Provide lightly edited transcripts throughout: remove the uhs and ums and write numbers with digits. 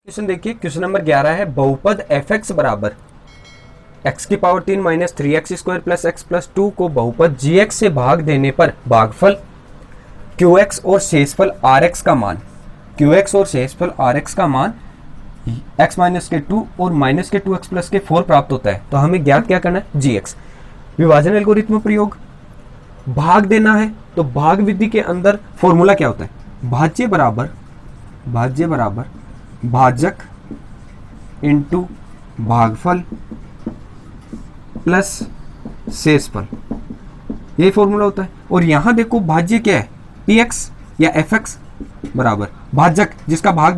Question देखिए, question number 11 है बहुपद एफ एक्स बराबर एक्स की power 3 minus 3x² plus x plus 2 को बहुपद जी एक्स से भाग देने पर भागफल क्यू एक्स और शेषफल आर एक्स का मान एक्स माइनस के 2 और माइनस के 2x प्लस के 4 प्राप्त होता है। तो हमें ज्ञात क्या करना है, जी एक्स। विभाजन एल्गोरिथ्म प्रयोग, भाग देना है तो भाग विधि के अंदर फॉर्मूला क्या होता है, भाज्य बराबर भाजक इंटू भागफल प्लस शेषफल, यही फॉर्मूला होता है। और यहां देखो भाज्य क्या है, पी एक्स या एफ एक्स बराबर भाजक जिसका भाग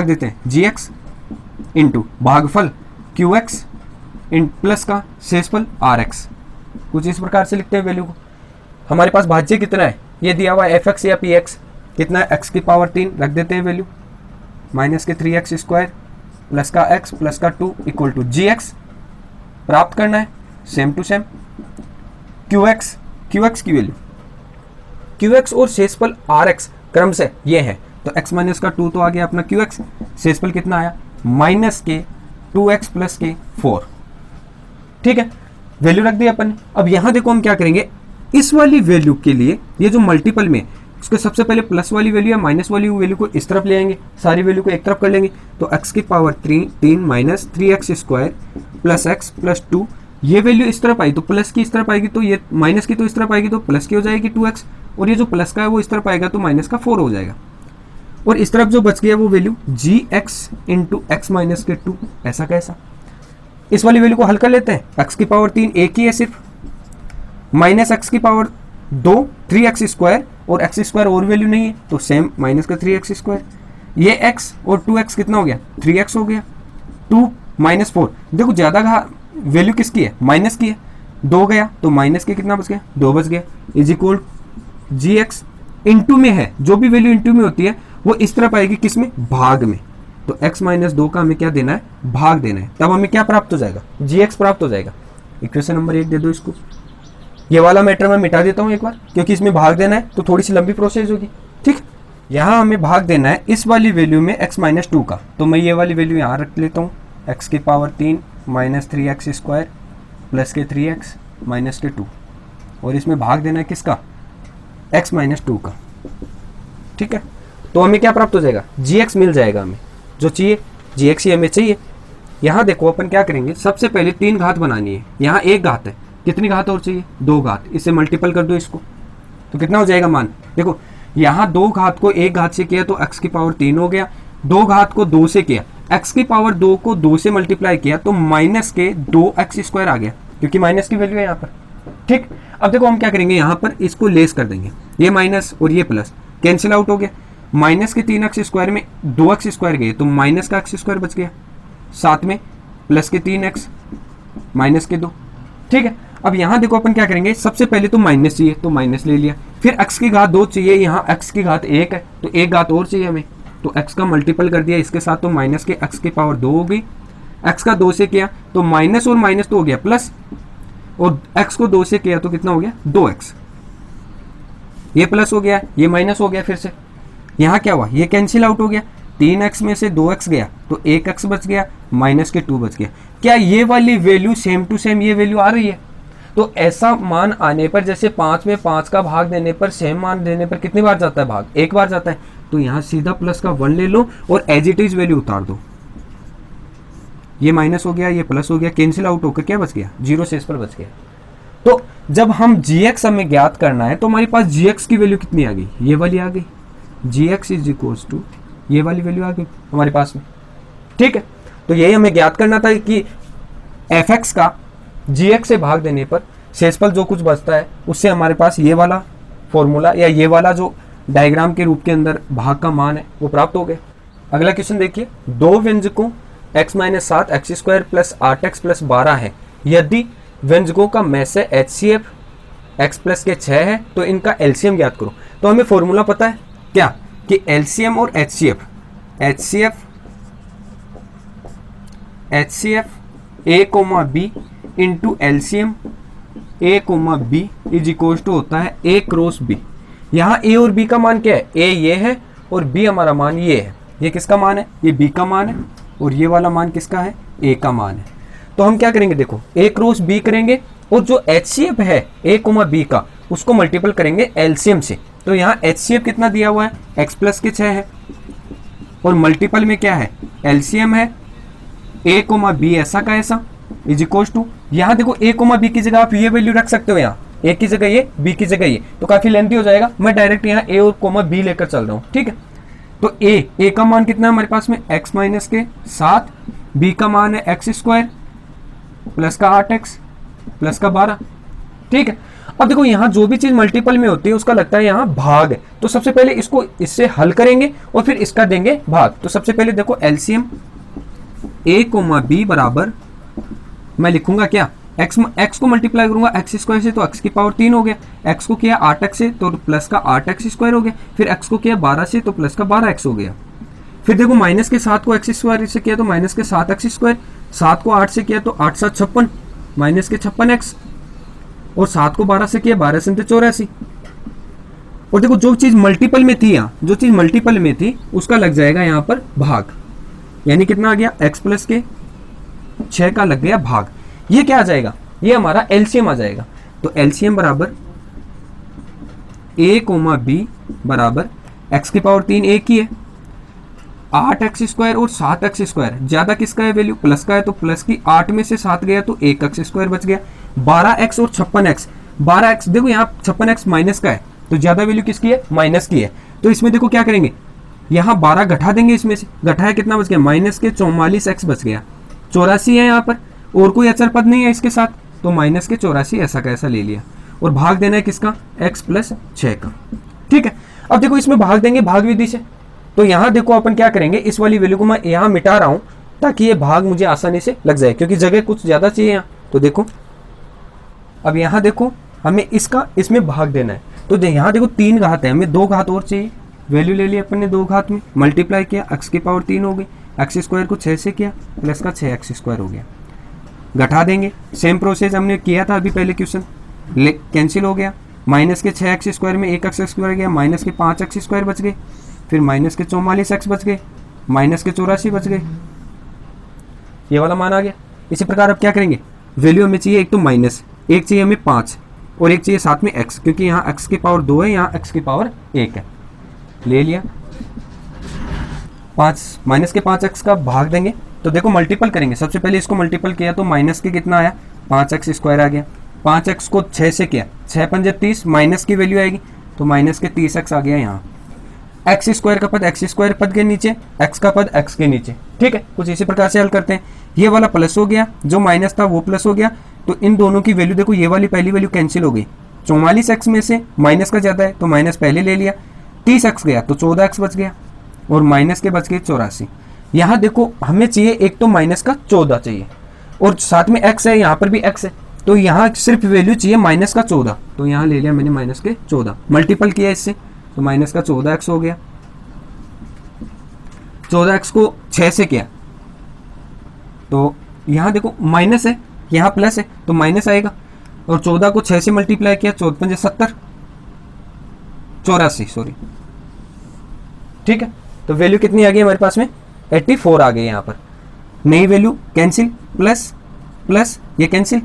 देते हैं जी एक्स इंटू भागफल क्यू एक्स इन प्लस का शेषफल आर एक्स। कुछ इस प्रकार से लिखते हैं वैल्यू को। हमारे पास भाज्य कितना है, ये दिया हुआ एफ एक्स या पी एक्स कितना है, एक्स की पावर 3 रख देते हैं वैल्यू, माइनस के 3x² प्लस का x प्लस का 2 इक्वल टू जी एक्स प्राप्त करना है। Same to same Q x की वैल्यू क्यू एक्स और शेषफल आर एक्स क्रम से ये है, तो x माइनस का 2 तो आ गया अपना क्यू एक्स, शेषफल कितना आया माइनस के 2x प्लस के 4। ठीक है, वैल्यू रख दी अपन। अब यहां देखो हम क्या करेंगे, इस वाली वैल्यू के लिए ये जो मल्टीपल में उसके सबसे पहले प्लस वाली वैल्यू या माइनस वाली वैल्यू को इस तरफ ले आएंगे, सारी वैल्यू को एक तरफ कर लेंगे। तो x की power 3 minus 3x² plus x plus 2, ये वैल्यू इस तरफ आई तो प्लस की इस तरफ आएगी, तो ये माइनस की तो इस तरफ आएगी तो प्लस की हो जाएगी 2x, और ये जो प्लस का है वो इस तरफ आएगा तो माइनस का 4 हो जाएगा। और इस तरफ जो बच गया वो वैल्यू जी एक्स इंटू एक्स माइनस के 2, ऐसा कैसा। इस वाली वैल्यू को हल कर लेते हैं, x की पावर 3 एक ही है सिर्फ, माइनस x की पावर 2 3x² और x² और वैल्यू नहीं है तो सेम माइनस का 3x², ये x और 2x कितना हो गया 3x हो गया, 2 माइनस 4, देखो ज्यादा वैल्यू किसकी है, माइनस की है, 2 गया तो माइनस के कितना बच गया 2 बच गया, is equal G x into में है, जो भी वैल्यू इंटू में होती है वो इस तरफ आएगी किस में, भाग में। तो x माइनस 2 का हमें क्या देना है, भाग देना है, तब हमें क्या प्राप्त हो जाएगा, जी एक्स प्राप्त हो जाएगा। इक्वेशन नंबर 1 दे दो इसको। ये वाला मैटर मैं मिटा देता हूं एक बार, क्योंकि इसमें भाग देना है तो थोड़ी सी लंबी प्रोसेस होगी। ठीक, यहां हमें भाग देना है इस वाली वैल्यू में x माइनस 2 का, तो मैं ये वाली वैल्यू यहां रख लेता हूं, x की पावर 3 माइनस 3x² प्लस के 3x माइनस के 2, और इसमें भाग देना है किसका, x माइनस 2 का। ठीक है, तो हमें क्या प्राप्त हो जाएगा, जी एक्स मिल जाएगा हमें जो चाहिए, जी एक्स ही हमें चाहिए। यहां देखो अपन क्या करेंगे, सबसे पहले 3 घात बनानी है, यहाँ 1 घात है, कितनी घात और चाहिए 2 घात, इससे मल्टीपल कर दो इसको तो कितना हो जाएगा मान, देखो यहाँ 2 घात को 1 घात से किया तो x की पावर 3 हो गया, 2 घात को 2 से किया, x की पावर 2 को 2 से मल्टीप्लाई किया तो माइनस के 2x² आ गया, क्योंकि माइनस की वैल्यू है यहाँ पर। ठीक, अब देखो हम क्या करेंगे, यहाँ पर इसको लेस कर देंगे, ये माइनस और ये प्लस कैंसिल आउट हो गया, माइनस के 3x² में 2x² गए तो माइनस का x² बच गया, साथ में प्लस के 3x माइनस के 2। ठीक है, अब यहां देखो अपन क्या करेंगे, सबसे पहले तो माइनस चाहिए तो माइनस ले लिया, फिर x की घात 2 चाहिए, यहाँ x की घात 1 है तो 1 घात और चाहिए हमें, तो x का मल्टीपल कर दिया इसके साथ तो माइनस के x की पावर 2 हो गई, x का 2 से किया तो माइनस और माइनस तो हो गया प्लस, और x को 2 से किया तो कितना हो गया 2x, ये प्लस हो गया ये माइनस हो गया, फिर से यहाँ क्या हुआ, ये कैंसिल आउट हो गया, 3x में से 2x गया तो 1x बच गया, माइनस के 2 बच गया। क्या ये वाली वैल्यू सेम टू सेम ये वैल्यू आ रही है, तो ऐसा मान आने पर, जैसे 5 में 5 का भाग देने पर सेम मान देने पर कितनी बार जाता है भाग, 1 बार जाता है, तो यहाँ सीधा प्लस का 1 ले लो और एज इट इज वैल्यू उतार दो, ये माइनस हो गया ये प्लस हो गया, कैंसिल आउट होकर क्या बच गया, 0 शेष पर बच गया। तो जब हम जी एक्स हमें ज्ञात करना है तो हमारे पास जी एक्स की वैल्यू कितनी आ गई, ये वाली आ गई, जी एक्स इज इक्वल्स टू ये वाली वैल्यू आ गई हमारे पास में। ठीक है, तो यही हमें ज्ञात करना था कि एफ एक्स का जी एक्स से भाग देने पर शेषफल जो कुछ बचता है उससे हमारे पास ये वाला फॉर्मूला या ये वाला जो डायग्राम के रूप के अंदर भाग का मान है वो प्राप्त हो गया। अगला क्वेश्चन देखिए, 2 व्यंजकों x minus 7 x² plus 8x plus 12 है, यदि व्यंजकों का मैसे HCF x प्लस के 6 है तो इनका एलसीएम ज्ञात करो। तो हमें फॉर्मूला पता है क्या, कि एलसीएम और HCF a comma B into LCM a comma B is equal to होता है a क्रॉस b। यहाँ a और b का मान क्या है, a ये है और b हमारा मान ये है, ये किसका मान है, ये बी का मान है, और ये वाला मान किसका है, ए का मान है। तो हम क्या करेंगे, देखो ए क्रॉस बी करेंगे और जो एचसीएफ है ए कोमा बी का उसको मल्टीपल करेंगे एलसीएम से। तो यहाँ एचसीएफ कितना दिया हुआ है, एक्स प्लस के 6 है, और मल्टीपल में क्या है, एलसीएम है ए कोमा बी ऐसा का ऐसा इज इक्वल्स टू, यहाँ देखो ए कोमा बी की जगह आप ये वैल्यू रख सकते हो, यहाँ ए की जगह ये, बी की जगह ये, तो काफी लेंथी हो जाएगा, मैं डायरेक्ट यहाँ ए और कोमा बी लेकर चल रहा हूँ। ठीक है, तो ए का मान कितना है हमारे पास में, एक्स माइनस के 7, बी का मान है एक्स स्क्वायर प्लस का 8x प्लस का 12। ठीक है, अब देखो यहाँ जो भी चीज मल्टीपल में होती है उसका लगता है यहाँ भाग है, तो सबसे पहले इसको इससे हल करेंगे और फिर इसका देंगे भाग। तो सबसे पहले देखो एलसीएम ए कोमा बी बराबर, मैं लिखूंगा क्या, एक्स को मल्टीप्लाई करूंगा एक्स स्क्वायर से तो एक्स की पावर 3 हो गया, एक्स को किया 8x से तो प्लस का 8x स्क्वायर हो गया, फिर एक्स को किया 12 से तो प्लस का 12x हो गया, फिर देखो माइनस के 7 को एक्स स्क्वायर से किया तो माइनस के 7x स्क्वायर, 7 को 8 से किया तो 8 7 56 माइनस के 56x, और 7 को 12 से किया 12 से 84। और देखो जो चीज मल्टीपल में थी, यहाँ जो चीज मल्टीपल में थी उसका लग जाएगा यहाँ पर भाग, यानी कितना आ गया, एक्स प्लस के 6 का लग गया भाग। ये क्या आ जाएगा, ये हमारा एलसीएम आ जाएगा। तो एलसीएम बराबर ए कोमा बी बराबर एक्स की पावर 3 ए की है, 8x स्क्वायर और 7x स्क्वायर, ज्यादा किसका है वैल्यू, प्लस का है, तो प्लस की 8 में से 7 गया तो 1x स्क्वायर बच गया, 12x और 56x, 12x देखो यहाँ 56x माइनस का है तो ज्यादा वैल्यू किसकी है, माइनस की है। तो इसमें देखो क्या करेंगे, यहाँ 12 घटा देंगे, इसमें से घटाया कितना बच गया, माइनस के 44x बच गया, 84 है यहाँ पर, और कोई अचर पद नहीं है इसके साथ, तो माइनस के 84 ऐसा का ऐसा ले लिया, और भाग देना है किसका, x प्लस 6 का। ठीक है, अब देखो इसमें भाग देंगे भाग विधि से, तो यहाँ देखो अपन क्या करेंगे, इस वाली वैल्यू को मैं यहाँ मिटा रहा हूं ताकि ये भाग मुझे आसानी से लग जाए, क्योंकि जगह कुछ ज्यादा चाहिए यहाँ। तो देखो अब यहाँ देखो हमें इसका इसमें भाग देना है, तो यहाँ देखो 3 घात है, हमें 2 घात और चाहिए, वैल्यू ले ली अपन ने 2 घात में, मल्टीप्लाई किया एक्स की पावर 3 हो गई, एक्स स्क्वायर को 6 से किया प्लस का 6x स्क्वायर हो गया, घटा देंगे, सेम प्रोसेस हमने किया था अभी पहले क्वेश्चन, कैंसिल हो गया, माइनस के 6x स्क्वायर में 1x स्क्वायर गया, माइनस के 5x स्क्वायर बच गए, फिर माइनस के 44x बच गए, माइनस के 84 बच गए, ये वाला मान आ गया। इसी प्रकार अब क्या करेंगे, वैल्यू हमें चाहिए एक तो माइनस, एक चाहिए हमें 5 और एक चाहिए साथ में x, क्योंकि यहाँ x की पावर 2 है, यहाँ x की पावर 1 है, ले लिया। 5 माइनस के 5x का भाग देंगे, तो देखो मल्टीपल करेंगे, सबसे पहले इसको मल्टीपल किया तो माइनस के कितना आया, 5x स्क्वायर आ गया, 5x को 6 से किया, 6 पंजे 30, माइनस की वैल्यू आएगी तो माइनस के 30x आ गया यहाँ, एक्स स्क्वायर का पद एक्स स्क्वायर पद के नीचे, एक्स का पद एक्स के नीचे। ठीक है, कुछ इसी प्रकार से हल करते हैं, ये वाला प्लस हो गया, जो माइनस था वो प्लस हो गया, तो इन दोनों की वैल्यू देखो, ये वाली पहली वैल्यू कैंसिल हो गई, 44x में से माइनस का ज्यादा है तो माइनस पहले ले लिया, 30x गया तो 14x बच गया, और माइनस के बच गए 84। यहाँ देखो हमें चाहिए एक तो माइनस का 14 चाहिए, और साथ में x है, यहाँ पर भी x है, तो यहाँ सिर्फ वैल्यू चाहिए माइनस का 14, तो यहाँ ले लिया मैंने माइनस के 14, मल्टीपल किया इससे तो माइनस का 14x हो गया, 14x को 6 से किया तो यहाँ देखो माइनस है, यहाँ प्लस है तो माइनस आएगा, और 14 को 6 से मल्टीप्लाई किया, 14 70 84 सॉरी। ठीक है, तो वैल्यू कितनी आ गई हमारे पास में, 84 आ गई यहाँ पर, नई वैल्यू कैंसिल, प्लस प्लस ये कैंसिल,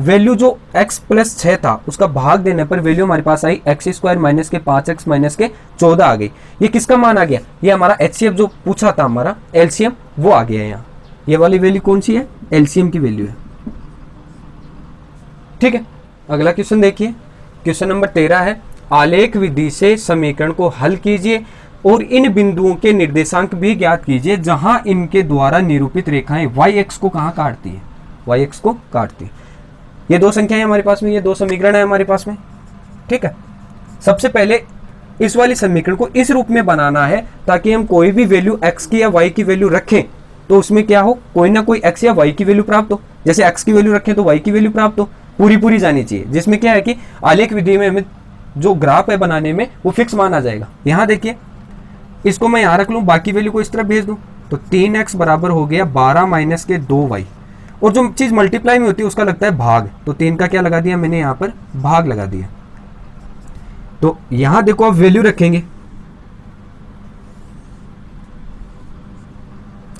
वैल्यू जो x प्लस 6 था उसका भाग देने पर वैल्यू हमारे पास आई एक्स स्क्वायर माइनस के 5x माइनस के 14 आ गई। ये किसका मान आ गया, ये हमारा HCF जो पूछा था हमारा LCM वो आ गया यहाँ, ये वाली वैल्यू कौन सी है, LCM की वैल्यू है। ठीक है, अगला क्वेश्चन देखिए, क्वेश्चन नंबर 13 है, आलेख विधि से समीकरण को हल कीजिए और इन बिंदुओं के निर्देशांक भी ज्ञात कीजिए जहां इनके द्वारा निरूपित रेखाएं y-x को कहां काटती है, y-x को काटती है। ये 2 संख्याएं हमारे पास में, ये 2 समीकरण है हमारे पास में। ठीक है, सबसे पहले इस वाली समीकरण को इस रूप में बनाना है ताकि हम कोई भी वैल्यू x की या y की वैल्यू रखें तो उसमें क्या हो, कोई ना कोई x या y की वैल्यू प्राप्त हो, जैसे x की वैल्यू रखें तो y की वैल्यू प्राप्त हो, पूरी जानी चाहिए, जिसमें क्या है कि आलेख विधि में हमें जो ग्राफ है बनाने में वो फिक्स मान आ जाएगा। यहाँ देखिए, इसको मैं यहाँ रख लूँ, बाकी वैल्यू को इस तरफ भेज दूँ, तो 3x बराबर हो गया 12 माइनस के 2y, और जो चीज मल्टीप्लाई में होती है उसका लगता है भाग, तो 3 का क्या लगा दिया मैंने यहाँ पर, भाग लगा दिया। तो यहाँ देखो आप वैल्यू रखेंगे,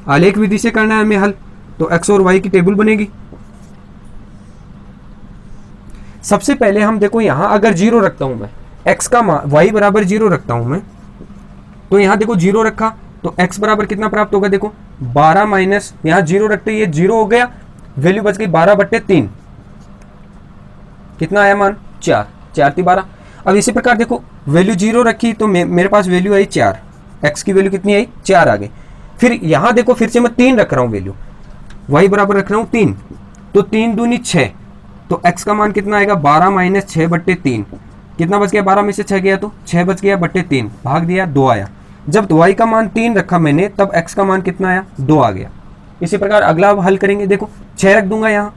आलेख विधि से करना है हमें हल, तो x और y की टेबल बनेगी। सबसे पहले हम देखो यहां अगर 0 रखता हूं मैं, x का मान y बराबर 0 रखता हूं मैं, तो यहां देखो 0 रखा तो x बराबर कितना प्राप्त होगा, देखो 12 माइनस यहां 0 रखते ये 0 हो गया, वैल्यू बच गई 12/3, कितना आया मान 4, 4 × 12। अब इसी प्रकार देखो वैल्यू 0 रखी तो मेरे पास वैल्यू आई 4, x की वैल्यू कितनी आई 4 आ गई। फिर यहां देखो फिर से मैं 3 रख रहा हूं वैल्यू, y बराबर रख रहा हूं 3, तो 3 दूनी 6, तो x का मान कितना आएगा 12 माइनस 6/3, कितना बच गया, 12 में से 6 गया तो 6 बच गया बट्टे 3, भाग दिया 2 आया। जब y का मान 3 रखा मैंने तब x का मान कितना आया 2 आ गया। इसी प्रकार अगला हल करेंगे, देखो 6 रख दूंगा यहाँ,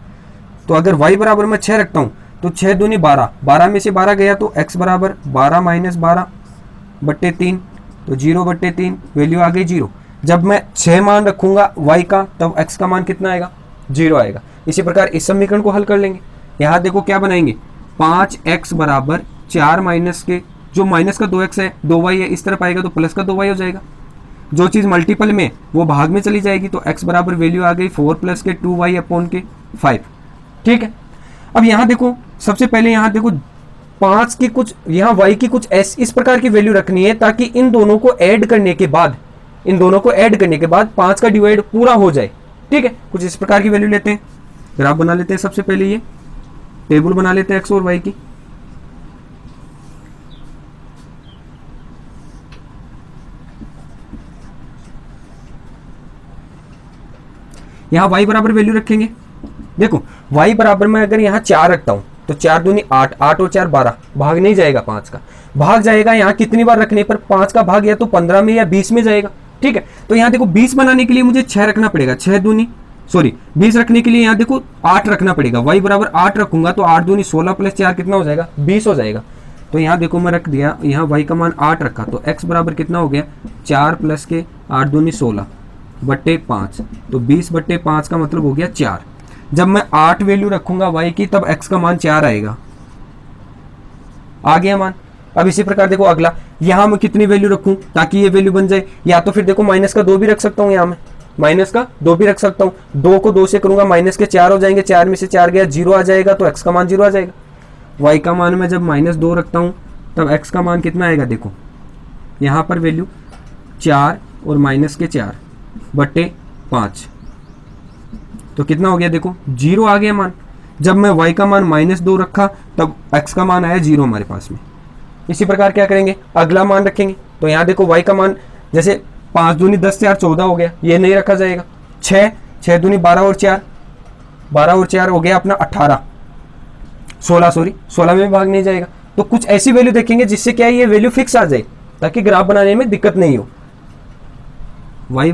तो अगर y बराबर मैं 6 रखता हूँ तो 6 दूनी 12, 12 में से 12 गया तो x बराबर 12 माइनस 12/3, तो 0/3, वैल्यू आ गई 0। जब मैं 6 मान रखूंगा y का तब x का मान कितना आएगा 0 आएगा। इसी प्रकार इस समीकरण को हल कर लेंगे। यहाँ देखो क्या बनाएंगे, 5x बराबर 4 माइनस के जो माइनस का 2x है 2y है, इस तरफ आएगा तो प्लस का 2y हो जाएगा। जो चीज़ मल्टीपल में वो भाग में चली जाएगी, तो x बराबर वैल्यू आ गई 4 + के 2y अपॉन के 5। ठीक है, अब यहाँ देखो सबसे पहले यहाँ देखो 5 की कुछ यहाँ y की कुछ इस प्रकार की वैल्यू रखनी है ताकि इन दोनों को ऐड करने के बाद 5 का डिवाइड पूरा हो जाए। ठीक है, कुछ इस प्रकार की वैल्यू लेते हैं, ग्राफ बना लेते हैं। सबसे पहले ये टेबल बना लेते हैं x और y की। यहां y बराबर वैल्यू रखेंगे, देखो y बराबर में अगर यहां 4 रखता हूं तो 4 दूनी 8, 8 और 4 12, भाग नहीं जाएगा 5 का, भाग जाएगा यहाँ कितनी बार रखने पर 5 का भाग या तो 15 में या 20 में जाएगा। ठीक है, तो यहाँ देखो 20 बनाने के लिए मुझे 6 रखना पड़ेगा, 20 रखने के लिए यहाँ देखो 8 रखना पड़ेगा, y बराबर 8 रखूंगा तो 8 दूनी 16 + 4 कितना हो जाएगा 20 हो जाएगा। तो यहाँ देखो मैं रख दिया, यहाँ y का मान 8 रखा तो x बराबर कितना हो गया 4 + के 8 दूनी 16/5, तो 20/5 का मतलब हो गया 4। जब मैं 8 वैल्यू रखूंगा y की तब x का मान 4 आएगा, आ गया मान। अब इसी प्रकार देखो अगला, यहां मैं कितनी वैल्यू रखूं ताकि ये वैल्यू बन जाए, या तो फिर देखो माइनस का 2 भी रख सकता हूं, यहाँ मैं माइनस का 2 भी रख सकता हूं। 2 को 2 से करूंगा माइनस के 4 हो जाएंगे, 4 में से 4 गया 0 आ जाएगा, तो x का मान 0 आ जाएगा। y का मान में जब -2 रखता हूं तब x का मान कितना आएगा, देखो यहाँ पर वैल्यू 4 और -4/5, तो कितना हो गया देखो 0 आ गया मान। जब मैं y का मान -2 रखा तब x का मान आया 0 हमारे पास में। इसी प्रकार क्या करेंगे, अगला मान रखेंगे, तो यहाँ देखो y का मान जैसे 5 दूनी 10 4 14 हो गया, ये नहीं रखा जाएगा। 6 दूनी 12 और 4 हो गया अपना 18, 16 में भी भाग नहीं जाएगा। तो कुछ ऐसी वैल्यू देखेंगे जिससे क्या है ये वैल्यू फिक्स आ जाए ताकि ग्राफ बनाने में दिक्कत नहीं हो। y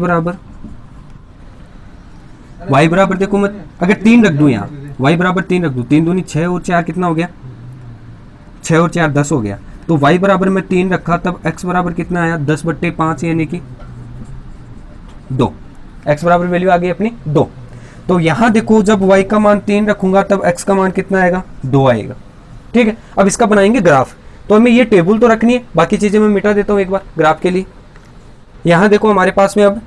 बराबर देखो मैं अगर 3 रख दूं, यहाँ y बराबर 3 रख दूं, 3 दूनी 6 और 4 कितना हो गया 6 और 4 10 हो गया, तो y बराबर में 3 रखा तब x बराबर कितना आया 10/5 यानी कि 2, x बराबर वैल्यू आ गई अपनी 2। तो यहाँ देखो जब y का मान 3 रखूंगा तब x का मान कितना आएगा 2 आएगा। ठीक है, अब इसका बनाएंगे ग्राफ, तो हमें ये टेबल तो रखनी है, बाकी चीजें मैं मिटा देता हूँ एक बार ग्राफ के लिए। यहाँ देखो हमारे पास में अब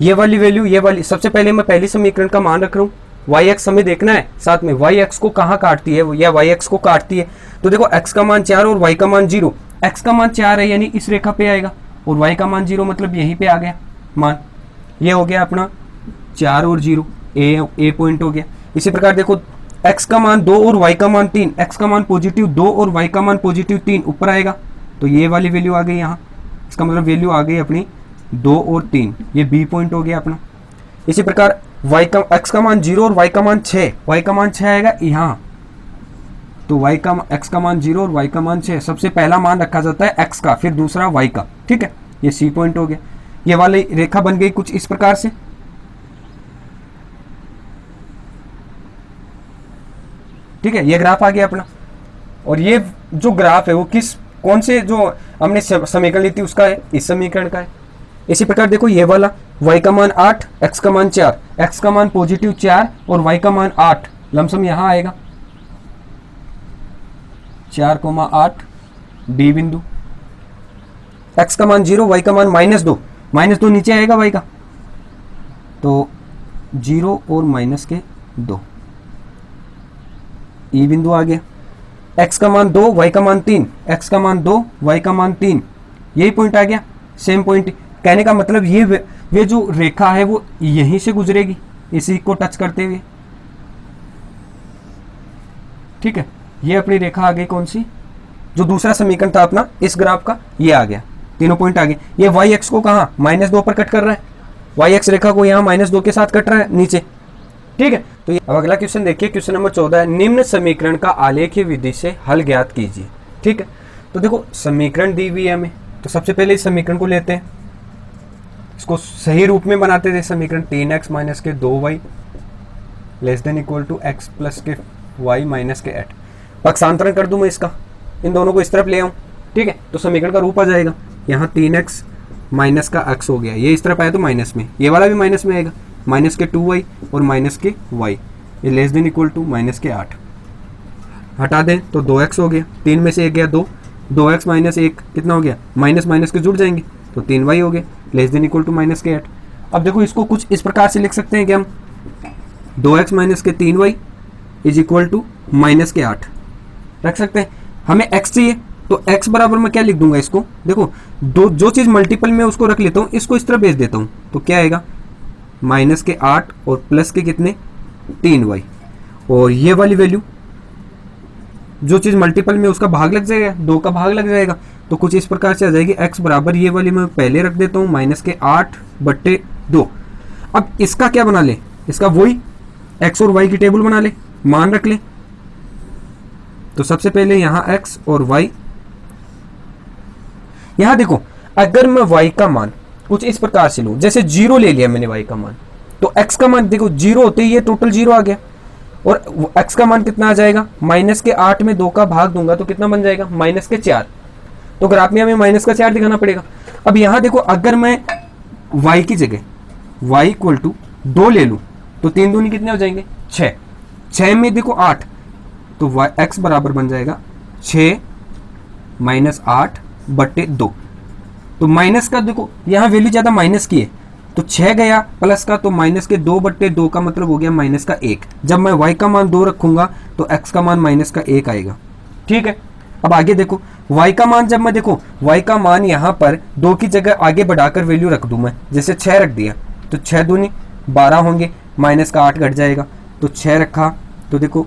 ये वाली वैल्यू, ये वाली, सबसे पहले मैं पहली समीकरण का मान रख रहा हूँ, y-x हमें देखना है, साथ में y-x को कहाँ काटती है या y-x को काटती है। तो देखो x का मान 4 और y का मान 0, x का मान 4 है यानी इस रेखा पे आएगा और y का मान 0 मतलब यहीं पे आ गया मान, ये हो गया अपना 4 और 0, ए पॉइंट हो गया। इसी प्रकार देखो x का मान 2 और y का मान 3, x का मान +2 और y का मान +3 ऊपर आएगा, तो ये वाली वैल्यू आ गई यहाँ, इसका मतलब वैल्यू आ गई अपनी 2 और 3, ये बी पॉइंट हो गया अपना। इसी प्रकार x का मान 0 और y का मान 6, y का मान 6 आएगा यहाँ, तो x का मान 0 और y का मान 6, सबसे पहला मान रखा जाता है x का, फिर दूसरा y का। ठीक है, ये सी पॉइंट हो गया, ये वाली रेखा बन गई कुछ इस प्रकार से। ठीक है, ये ग्राफ आ गया अपना, और ये जो ग्राफ है वो कौन से जो हमने समीकरण ली थी उसका है, इस समीकरण का है। इसी प्रकार देखो ये वाला y का मान 8, x का मान 4, x का मान +4 और y का मान 8, लमसम यहाँ आएगा 4,8 डी बिंदु। x का मान 0, y का मान -2 नीचे आएगा y का, तो 0 और माइनस के 2, ई बिंदु आ गया। x का मान 2, y का मान 3, x का मान 2, y का मान 3, यही पॉइंट आ गया, सेम पॉइंट। कहने का मतलब ये जो रेखा है वो यहीं से गुजरेगी, इसी को टच करते हुए। ठीक है, ये अपनी रेखा आ गई कौन सी, जो दूसरा समीकरण था अपना इस ग्राफ का, ये आ गया, तीनों पॉइंट आ गए। ये वाई एक्स को कहाँ -2 पर कट कर रहा है, वाई एक्स रेखा को यहाँ -2 के साथ कट रहा है नीचे। ठीक है, तो अब अगला क्वेश्चन देखिए, क्वेश्चन नंबर 14 है, निम्न समीकरण का आलेखीय विधि से हल ज्ञात कीजिए। ठीक है, तो देखो समीकरण दी हुई है हमें, तो सबसे पहले इस समीकरण को लेते हैं, इसको सही रूप में बनाते थे समीकरण 3x माइनस के 2y less than equal to x plus के y माइनस के 8। पक्षांतरण कर दूं मैं इसका, इन दोनों को इस तरफ ले आऊं। ठीक है, तो समीकरण का रूप आ जाएगा, यहाँ 3x माइनस का x हो गया, ये इस तरफ आया तो माइनस में, ये वाला भी माइनस में आएगा, माइनस के 2y और माइनस के y, ये less than equal to minus के 8। हटा दें तो 2x हो गया, 3 में से 1 गया 2, 2x माइनस 1 कितना हो गया, माइनस माइनस के जुड़ जाएंगे तो 3y हो गया, less than equal to minus के 8। अब देखो इसको कुछ इस प्रकार से लिख सकते हैं कि हम 2x माइनस के 3y is equal to minus के 8 रख सकते हैं। हमें x चाहिए तो x बराबर मैं क्या लिख दूंगा इसको, देखो दो जो चीज़ मल्टीपल में उसको रख लेता हूँ, इसको इस तरह भेज देता हूँ, तो क्या आएगा माइनस के 8 और प्लस के कितने 3y, और ये वाली वैल्यू जो चीज़ मल्टीपल में उसका भाग लग जाएगा, 2 का भाग लग जाएगा, तो कुछ इस प्रकार से आ जाएगी x बराबर, ये वाली मैं पहले रख देता हूँ माइनस के 8/2। अब इसका क्या बना ले, इसका वही x और y की टेबल बना ले, मान रख ले। तो सबसे पहले यहाँ x और y, यहाँ देखो अगर मैं y का मान कुछ इस प्रकार से लूँ, जैसे 0 ले लिया मैंने y का मान, तो x का मान देखो 0 होते ही ये टोटल 0 आ गया, और x का मान कितना आ जाएगा, माइनस के 8 में 2 का भाग दूंगा तो कितना बन जाएगा माइनस के 4। तो ग्राफ में हमें माइनस का 4 दिखाना पड़ेगा। अब यहाँ देखो अगर मैं y की जगह y इक्वल टू 2 ले लूँ तो 3 दूनी कितने हो जाएंगे 6, 6 में देखो 8, तो x बराबर बन जाएगा 6 माइनस 8/2। तो माइनस का देखो यहाँ वैल्यू ज़्यादा माइनस की है, तो 6 गया प्लस का, तो माइनस के 2/2 का मतलब हो गया माइनस का 1। जब मैं y का मान 2 रखूंगा तो x का मान माइनस का 1 आएगा। ठीक है, अब आगे देखो y का मान, जब मैं देखो y का मान यहाँ पर 2 की जगह आगे बढ़ाकर वैल्यू रख दूं मैं, जैसे 6 रख दिया तो 6 दूनी 12 होंगे, माइनस का 8 घट जाएगा, तो 6 रखा तो देखो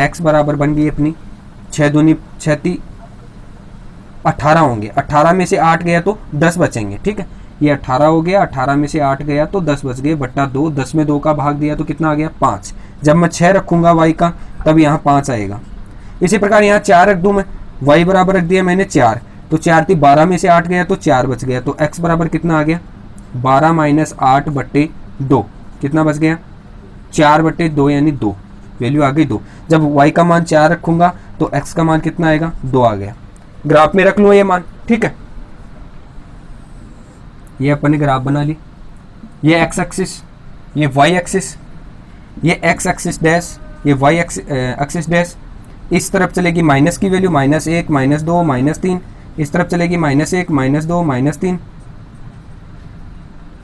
x बराबर बन गई अपनी 6 दूनी 6 18 होंगे, 18 में से 8 गया तो 10 बचेंगे। ठीक है, ये 18 हो गया, 18 में से 8 गया तो 10 बच गए बट्टा 2, 10 में 2 का भाग दिया तो कितना आ गया 5। जब मैं 6 रखूंगा y का तब यहाँ 5 आएगा। इसी प्रकार यहाँ 4 रख दूं मैं, y बराबर रख दिया मैंने 4, तो 4 थी 12 में से 8 गया तो 4 बच गया, तो x बराबर कितना आ गया 12 माइनस 8/2, कितना बच गया 4/2 यानी 2, वैल्यू आ गई 2। जब y का मान 4 रखूंगा तो x का मान कितना आएगा 2 आ गया। ग्राफ में रख लो ये मान। ठीक है, ये अपन ने ग्राफ बना ली, ये x एक्सिस, ये y एक्सिस, ये x एक्सिस डैश, ये y एक्सिस डैश, इस तरफ चलेगी माइनस की वैल्यू -1 -2 -3, इस तरफ चलेगी -1 -2 -3,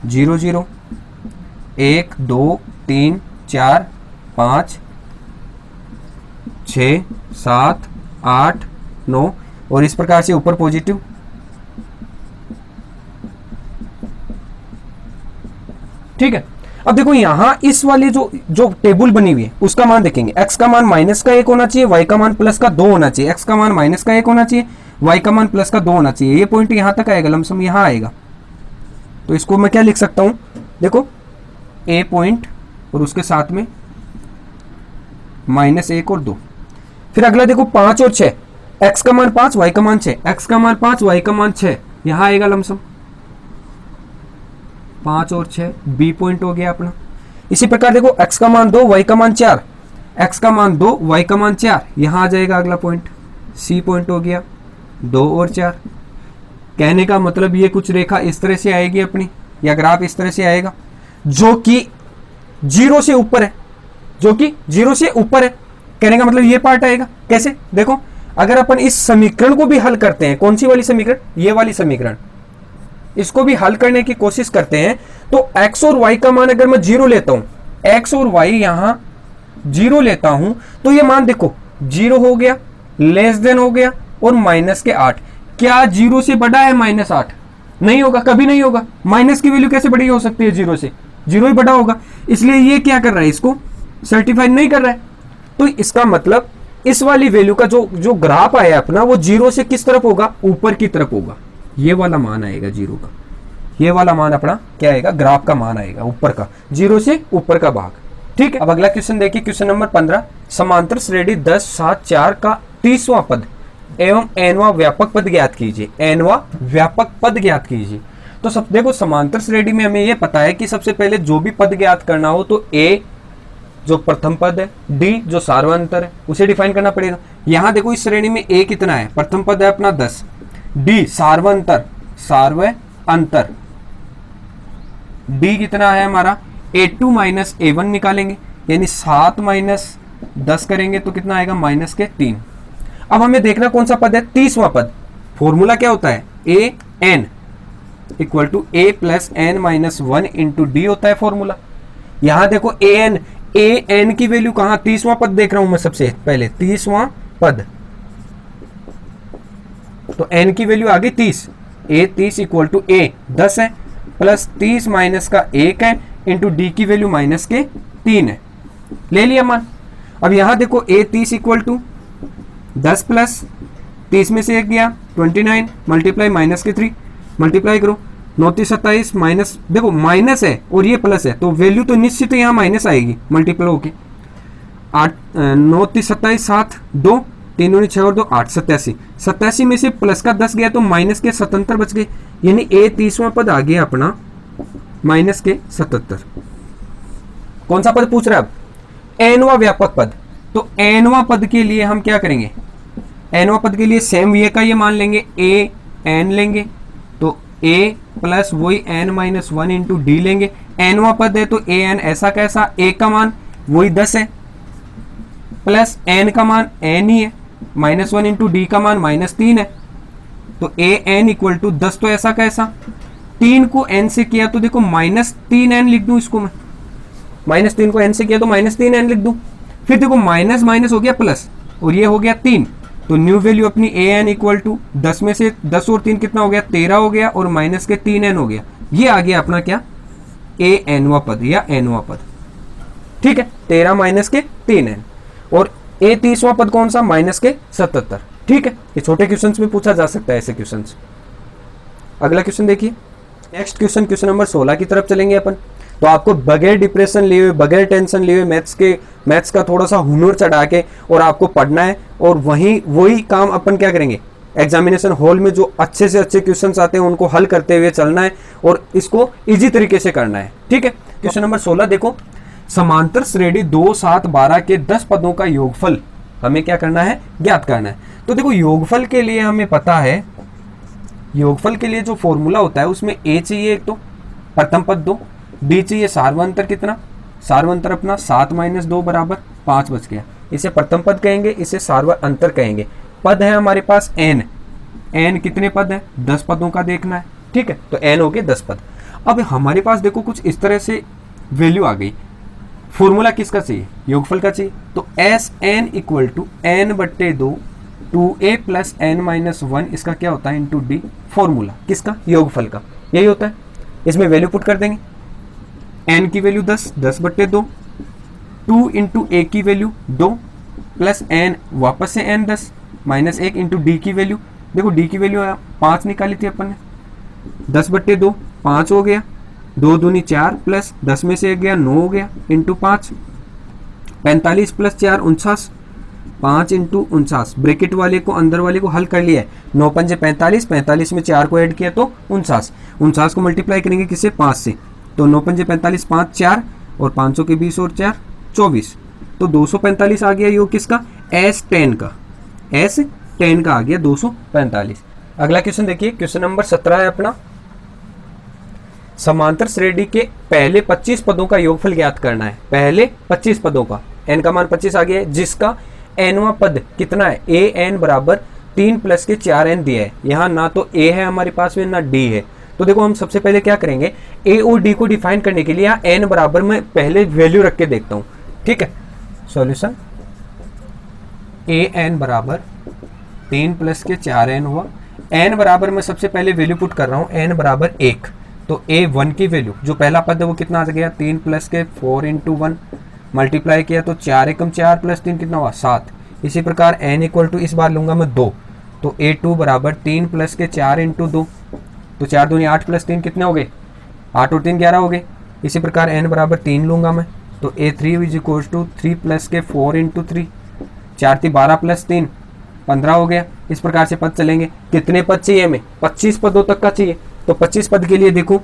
0 0 1 2 3 4 5 6 7 8 9, और इस प्रकार से ऊपर पॉजिटिव। ठीक है, अब देखो यहाँ इस वाले जो टेबल बनी हुई है उसका मान देखेंगे, x का मान माइनस का 1 होना चाहिए, y का मान प्लस का 2 होना चाहिए, x का मान माइनस का 1 होना चाहिए, y का मान प्लस का 2 होना चाहिए। ये पॉइंट यहाँ तक आएगा, लमसम यहाँ आएगा, तो इसको मैं क्या लिख सकता हूँ, देखो a पॉइंट और उसके साथ में -1 और 2। फिर अगला देखो 5 और 6, x का मान 5 y का मान 6, x का मान 5 y का मान 6, यहाँ आएगा लमसम 5 और 6, बी पॉइंट हो गया अपना। इसी प्रकार देखो x का मान 2 y का मान 4, x का मान 2 y का मान 4, यहाँ आ जाएगा अगला पॉइंट, सी पॉइंट हो गया 2 और 4। कहने का मतलब ये कुछ रेखा इस तरह से आएगी अपनी, या ग्राफ इस तरह से आएगा जो कि 0 से ऊपर है, जो कि 0 से ऊपर है। कहने का मतलब ये पार्ट आएगा। कैसे, देखो अगर अपन इस समीकरण को भी हल करते हैं, कौन सी वाली समीकरण, ये वाली समीकरण, इसको भी हल करने की कोशिश करते हैं। तो x और y का मान अगर मैं 0 लेता हूं, x और y यहां 0 लेता हूं, तो ये मान देखो 0 हो गया, लेस देन हो गया और माइनस के 8। क्या 0 से बड़ा है -8? नहीं होगा, कभी नहीं होगा। माइनस की वैल्यू कैसे बड़ी हो सकती है 0 से? 0 ही बड़ा होगा। इसलिए ये क्या कर रहा है, इसको सर्टिफाइड नहीं कर रहा है। तो इसका मतलब इस वाली वैल्यू का जो ग्राफ आया अपना, वो 0 से किस तरफ होगा? ऊपर की तरफ होगा। ये वाला मान आएगा 0 का, ये वाला मान अपना क्या आएगा? ग्राफ का मान आएगा ऊपर का, 0 से ऊपर का भाग। ठीक है, अब अगला क्वेश्चन देखिए, क्वेश्चन नंबर 15। समांतर श्रेणी 10, 7, 4 का 30वां पद एवं nवां व्यापक पद ज्ञात कीजिए। nवां व्यापक पद ज्ञात कीजिए। तो सब देखो, समांतर श्रेणी में हमें यह पता है कि सबसे पहले जो भी पद ज्ञात करना हो तो a जो प्रथम पद है, d जो सार्वंतर है, उसे डिफाइन करना पड़ेगा। यहां देखो इस श्रेणी में a कितना है? प्रथम पद है अपना 10, d सार्वंतर, सार्वंतर d कितना है हमारा? a2 माइनस a1 निकालेंगे, यानी 7 माइनस 10 करेंगे तो कितना आएगा? -3। अब हमें देखना कौन सा पद है? 30वां पद। फॉर्मूला क्या होता है? a n equal to a plus n minus 1 into D होता है फॉर्मूला। यहां देखो a n की वैल्यू कहां? 30वां पद देख रहा हूं मैं सबसे पहले, 30वां पद। तो n की वैल्यू आ गई 30, a 30 इक्वल टू a 10 है, प्लस 30 माइनस का 1 है, इंटू डी की वैल्यू माइनस के 3 है। ले लिया मान। अब यहां देखो a 30 इक्वल टू 10 प्लस 30 में से 1 गया 29, मल्टीप्लाई माइनस के 3, मल्टीप्लाई करो 9 3 27 माइनस, देखो माइनस है और ये प्लस है तो वैल्यू तो निश्चित यहाँ माइनस आएगी मल्टीप्लाई होके। 8 9 3 27 7 2 3 9 6 और 2 8 87, 87 में से प्लस का 10 गया तो माइनस के 77 बच गए, यानी a 30वां पद आ गया अपना माइनस के 77। कौन सा पद पूछ रहा है अब? nवां व्यापक पद। तो nवां पद के लिए हम क्या करेंगे? nवां पद के लिए सेम ये का ये मान लेंगे, a n लेंगे, तो a प्लस वही n माइनस 1 इंटू डी लेंगे। nवां पद है तो a n ऐसा कैसा, a का मान वही 10 है, प्लस n का मान n ही है, -1 इंटू डी का मान -3 है, तो a n इक्वल टू 10 तो ऐसा कैसा, 3 को n से किया तो देखो -3n लिख दूं इसको मैं, -3 को n से किया तो -3n लिख दूं, फिर देखो माइनस माइनस हो गया प्लस और ये हो गया 3, तो न्यू वैल्यू अपनी ए एन इक्वल टू 10 में से 10 और 3 कितना हो गया? 13 हो गया और माइनस के 3n हो गया। ये आ गया अपना क्या? ए एनवा पद या एनवा पद। ठीक है, 13 माइनस के 3n। और ए 30वां पद कौन सा? माइनस के 77। ठीक है, ये छोटे क्वेश्चन में पूछा जा सकता है ऐसे क्वेश्चन। अगला क्वेश्चन देखिए, नेक्स्ट क्वेश्चन, क्वेश्चन नंबर 16 की तरफ चलेंगे अपन। तो आपको बगैर डिप्रेशन लिए हुए, बगैर टेंशन लिए हुए मैथ्स का थोड़ा सा हुनर चढ़ा के और आपको पढ़ना है, और वही काम अपन क्या करेंगे, एग्जामिनेशन हॉल में जो अच्छे से अच्छे क्वेश्चंस आते हैं उनको हल करते हुए चलना है और इसको इजी तरीके से करना है। ठीक है, क्वेश्चन नंबर 16 देखो, समांतर श्रेणी 2 7 12 के 10 पदों का योगफल हमें क्या करना है? ज्ञात करना है। तो देखो योगफल के लिए हमें पता है, योगफल के लिए जो फॉर्मूला होता है उसमें a चाहिए एक तो प्रथम पद 2, d चाहिए सार्वंतर कितना? सार्वंतर अपना 7 माइनस 2 बराबर 5 बच गया। इसे प्रथम पद कहेंगे, इसे सार्वंतर कहेंगे। पद है हमारे पास n कितने पद है? 10 पदों का देखना है। ठीक है, तो n हो गए 10 पद। अब हमारे पास देखो कुछ इस तरह से वैल्यू आ गई। फॉर्मूला किसका चाहिए? योगफल का चाहिए। तो S N equal to n बट्टे 2 2a प्लस n माइनस 1 इसका क्या होता है? Into D. फॉर्मूला किसका? योगफल का। यही होता है। इसमें वैल्यू पुट कर देंगे, n की वैल्यू 10 बट्टे 2, 2 इंटू a की वैल्यू 2 प्लस n वापस से n 10 माइनस 1 इंटू डी की वैल्यू, देखो डी की वैल्यू 5 निकाली थी अपन ने, 10 बट्टे 2 5 हो गया, 2 दूनी 4 प्लस 10 में से 1 गया 9 हो गया, इंटू 5 45 प्लस 4 49, 5 इंटू 49, ब्रैकेट वाले को अंदर वाले को हल कर लिया है, 9 पंजे 45, 45 में 4 को ऐड किया तो 49 को मल्टीप्लाई करेंगे किससे? 5 से, तो 9 पंजे 45, 5 4 और 500 के 20 और 4 24, तो 245 आ गया योग किसका? S10 का, S10 का आ गया 245। अगला क्वेश्चन देखिए, क्वेश्चन नंबर 17 है अपना, समांतर श्रेणी के पहले 25 पदों का योगफल ज्ञात करना है। पहले 25 पदों का, n का मान 25 आ गया है, जिसका nवां पद कितना है? a n बराबर 3 प्लस के 4n दिया है। यहाँ ना तो a है हमारे पास में ना d है, तो देखो हम सबसे पहले क्या करेंगे, ए और डी को डिफाइन करने के लिए यहाँ एन बराबर में पहले वैल्यू रख के देखता हूँ। ठीक है, सॉल्यूशन ए एन बराबर 3 प्लस के 4n हुआ। एन बराबर मैं सबसे पहले वैल्यू पुट कर रहा हूँ, एन बराबर 1, तो ए 1 की वैल्यू जो पहला पद है वो कितना आ गया, 3 प्लस के 4 इंटू 1 मल्टीप्लाई किया तो 4 एकम 4 प्लस 3 कितना हुआ 7। इसी प्रकार n इक्वल टू इस बार लूंगा मैं 2, तो A2 बराबर 3 प्लस के 4 इंटू 2, तो 4 दूनी 8 प्लस 3 कितने हो गए, 8 और 3 11 हो गए। इसी प्रकार n बराबर 3 लूंगा मैं, तो A3 is equal to 3 plus के 4 इंटू 3, 4 थी 12 प्लस 3 15 हो गया। इस प्रकार से पद चलेंगे। कितने पद चाहिए हमें, 25 पदों तक का चाहिए। तो 25 पद के लिए देखो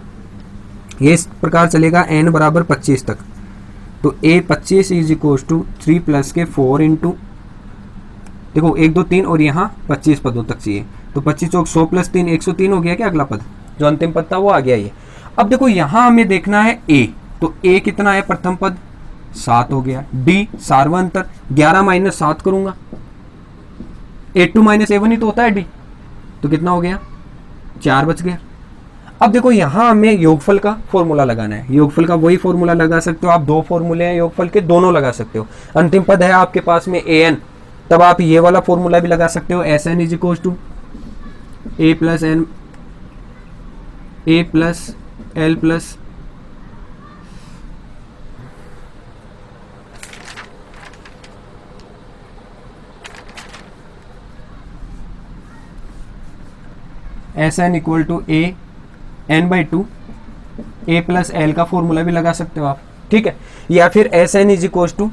ये इस प्रकार चलेगा n बराबर 25 तक, तो A25 is equal to 3 plus के 4 इंटू, देखो 1 2 3 और यहाँ 25 पदों तक चाहिए, तो 25 चौक 100 प्लस 3 103 हो गया क्या, अगला पद जो अंतिम पद था वो आ गया ये। अब देखो यहाँ हमें देखना है A, तो A कितना है, प्रथम पद 7 हो गया। D सार्वंतर 11 माइनस 7 करूंगा, A2 माइनस A1 ही तो होता है D, तो कितना हो गया 4 बच गया। अब देखो यहाँ हमें योगफल का फॉर्मूला लगाना है। योगफल का वही फॉर्मूला लगा सकते हो आप, दो फॉर्मूले हैं योगफल के, दोनों लगा सकते हो। अंतिम पद है आपके पास में an, तब आप ये वाला फॉर्मूला भी लगा सकते हो, S N is equal to A plus N A plus L plus S N equal to A N by 2, A plus L का फॉर्मूला भी लगा सकते हो आप। ठीक है, या फिर S N is equal to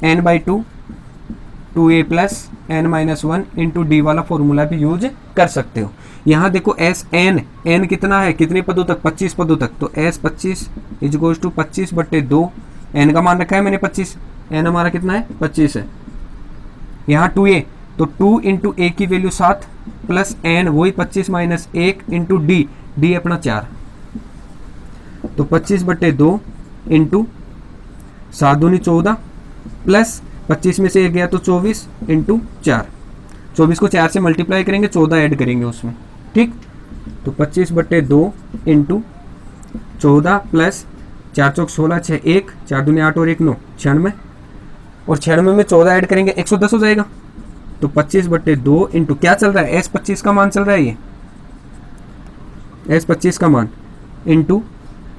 N by 2 2a plus N minus 1 into D वाला फॉर्मूला भी यूज कर सकते हो। यहाँ देखो एस एन, एन कितना है, कितने पदों तक, 25 पदों तक, तो एस 25 इज इक्वल टू 25 बट्टे 2, एन का मान रखा है मैंने 25, एन हमारा कितना है 25 है। यहाँ 2a, तो 2 इंटू ए की वैल्यू 7 प्लस एन वही 25 माइनस 1 इंटू डी, डी अपना 4, तो 25 बट्टे 2 इंटू 7 दूनी 14 प्लस 25 में से 1 गया तो 24 इंटू 4, 24 को 4 से मल्टीप्लाई करेंगे, 14 ऐड करेंगे उसमें। ठीक, तो 25 बट्टे 2 इंटू 14 प्लस 4 चौक 16 6 1 4 दूनी 8 और 1 9 96, और 96 में 14 ऐड करेंगे 110 हो जाएगा। तो 25 बट्टे 2 इंटू क्या चल रहा है, एस 25 का मान चल रहा है, ये एस 25 का मान इंटू,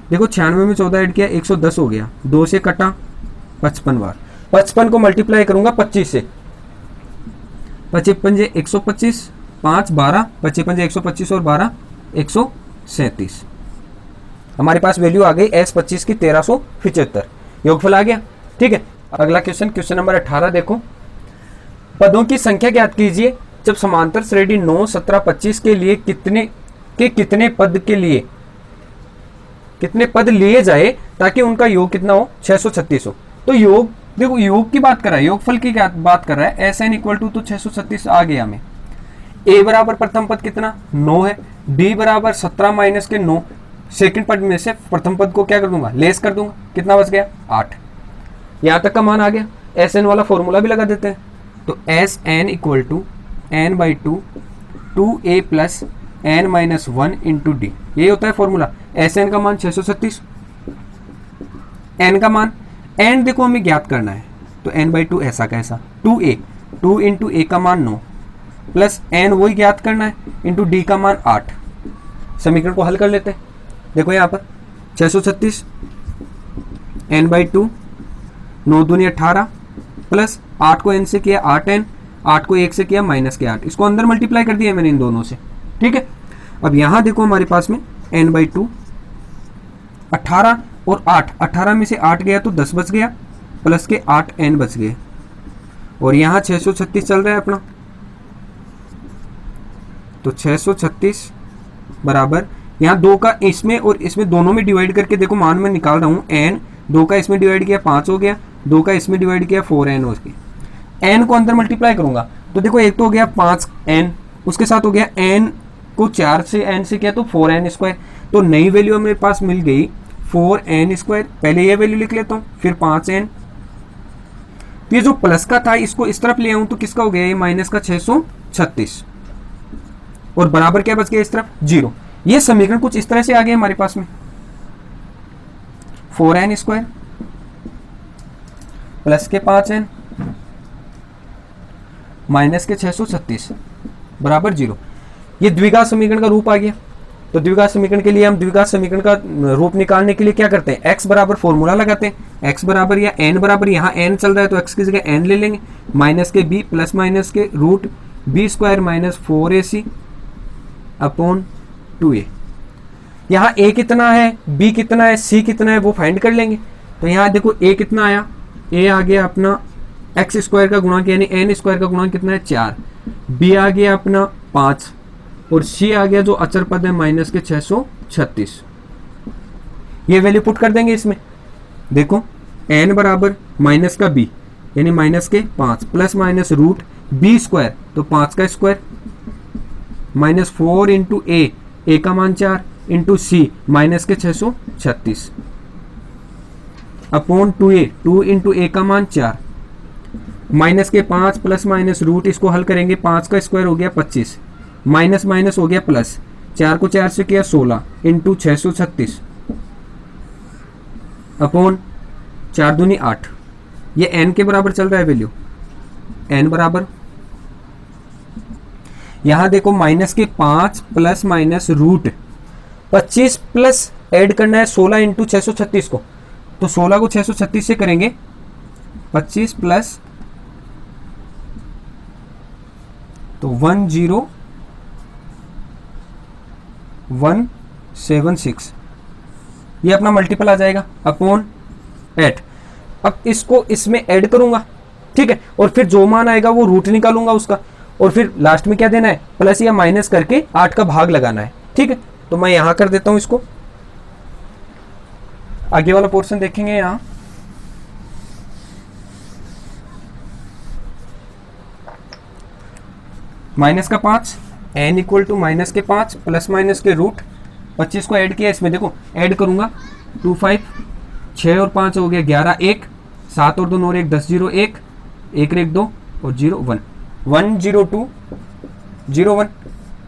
देखो 96 में 14 ऐड किया 110 हो गया, 2 से कटा 55 बार, 55 को मल्टीप्लाई करूंगा 25 से, 25 पंजे 125 5 12, 25 पंजे 125 और 12 137, हमारे पास वैल्यू आ गई एस 25 की 1375, योगफल आ गया। ठीक है, अगला क्वेश्चन, क्वेश्चन नंबर 18 देखो, पदों की संख्या ज्ञात कीजिए जब समांतर श्रेणी 9 17 25 के लिए कितने पद के लिए कितने पद लिए जाए ताकि उनका योग कितना हो, 636 हो। तो योग, देखो योग की बात कर रहा है, योगफल की क्या बात कर रहा है, एस एन इक्वल टू, तो 636 आ गया हमें। ए बराबर प्रथम पद कितना 9 है, डी बराबर 17 माइनस के 9, सेकंड पद में से प्रथम पद को क्या कर दूंगा, लेस कर दूंगा, कितना बच गया 8, यहां तक का मान आ गया। एस एन वाला फॉर्मूला भी लगा देते हैं, तो S N equal to N by 2 2a plus N minus 1 into D, यही होता है फॉर्मूला। एस एन का मान 636, एन का मान, एन देखो हमें ज्ञात करना है, तो एन बाई 2 ऐसा कैसा, 2a 2 इंटू ए का मान 9 प्लस एन वही ज्ञात करना है इंटू डी का मान 8। समीकरण को हल कर लेते हैं, देखो यहाँ पर 636 एन बाई 2 9 दूनी 18 प्लस 8 को n से किया 8n, 8 को 1 से किया माइनस के 8, इसको अंदर मल्टीप्लाई कर दिया मैंने इन दोनों से। ठीक है, अब यहां देखो हमारे पास में n बाई 2 18 और 8, 18 में से 8 गया तो 10 बच गया, प्लस के 8n बच गए, और यहाँ 636 चल रहा है अपना, तो 636 बराबर यहाँ 2 का इसमें और इसमें दोनों में डिवाइड करके देखो मान में निकाल रहा हूँ, n 2 का इसमें डिवाइड किया 5 हो गया, 2 का इसमें डिवाइड किया 4n हो गया, n को अंदर मल्टीप्लाई करूंगा तो देखो एक तो हो गया 5n, उसके साथ हो गया n को 4 से n से किया तो 4n स्क्वायर, तो नई वैल्यू मेरे पास मिल गई 4n स्क्वायर। पहले ये वैल्यू लिख लेता हूँ, फिर 5n, ये जो प्लस का था इसको इस तरफ ले आऊं तो किसका हो गया, ये माइनस का 636, और बराबर क्या बच गया इस तरफ 0। ये समीकरण कुछ इस तरह से आ गया हमारे पास में, 4n स्क्वायर प्लस के 5n माइनस के 636 बराबर 0। ये द्विघात समीकरण का रूप आ गया। तो द्विघात समीकरण के लिए हम द्विघात समीकरण का रूप निकालने के लिए क्या करते हैं, x बराबर फॉर्मूला लगाते हैं, x बराबर या n बराबर, यहाँ n चल रहा है तो x की जगह n ले लेंगे, माइनस के b प्लस माइनस के root b square minus 4ac upon 2a। यहाँ a कितना है, b कितना है, c कितना है वो फाइंड कर लेंगे। तो यहाँ देखो a कितना आया, a आ गया अपना x स्क्वायर का गुणांक यानी n स्क्वायर का गुणांक कितना है 4, b आ गया अपना 5 और c आ गया जो अचर पद है माइनस के 636। ये वैल्यू पुट कर देंगे इसमें। देखो n बराबर माइनस का b यानी माइनस के 5 plus minus root b square तो 5 का स्क्वायर माइनस 4 इंटू a का मान 4 इंटू c माइनस के 636 अपॉन 2a 2 इंटू a का मान 4 माइनस के 5 प्लस माइनस रूट, इसको हल करेंगे 5 का स्क्वायर हो गया 25 माइनस माइनस हो गया प्लस, 4 को 4 से किया 16 इंटू 636 अपॉन 4 दूनी 8। ये n के बराबर चल रहा है वैल्यू, n बराबर यहां देखो माइनस के 5 plus minus root 25 plus add करना है 16 इंटू 636 को, तो 16 को 636 से करेंगे 25 प्लस तो 10176 ये अपना मल्टीपल आ जाएगा अपॉन 8। अब इसको इसमें ऐड करूंगा, ठीक है, और फिर जो मान आएगा वो रूट निकालूंगा उसका, और फिर लास्ट में क्या देना है, प्लस या माइनस करके 8 का भाग लगाना है, ठीक है। तो मैं यहां कर देता हूं इसको, आगे वाला पोर्शन देखेंगे। यहां माइनस का 5 n इक्वल टू माइनस के 5 प्लस माइनस के रूट 25 को ऐड किया इसमें, देखो ऐड करूंगा 2 5 6 और 5 हो गया 11 1 7 और 2 और 1 10 0 1 1 1 2 और 0 1 102 01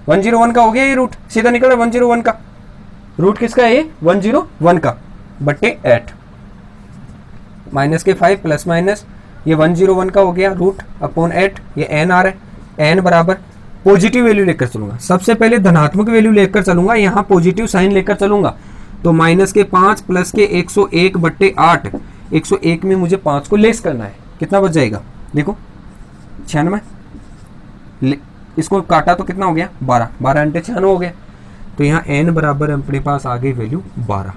101 का हो गया ये रूट, सीधा निकल रहा 101 का रूट किसका है ये 101 का बट्टे 8 माइनस के 5 प्लस माइनस ये 101 का हो गया रूट अपॉन 8, ये n आ रहा है, n बराबर पॉजिटिव वैल्यू लेकर चलूंगा, सबसे पहले धनात्मक वैल्यू लेकर चलूंगा, यहां पॉजिटिव साइन लेकर चलूंगा। तो माइनस के 5 प्लस के 101 बट्टे 8, 101 में मुझे 5 को लेस करना है, कितना बच जाएगा देखो 96, इसको काटा तो कितना हो गया 12, 12 अंटे 96 हो गया। तो यहाँ n बराबर अपने पास आ गई वैल्यू 12,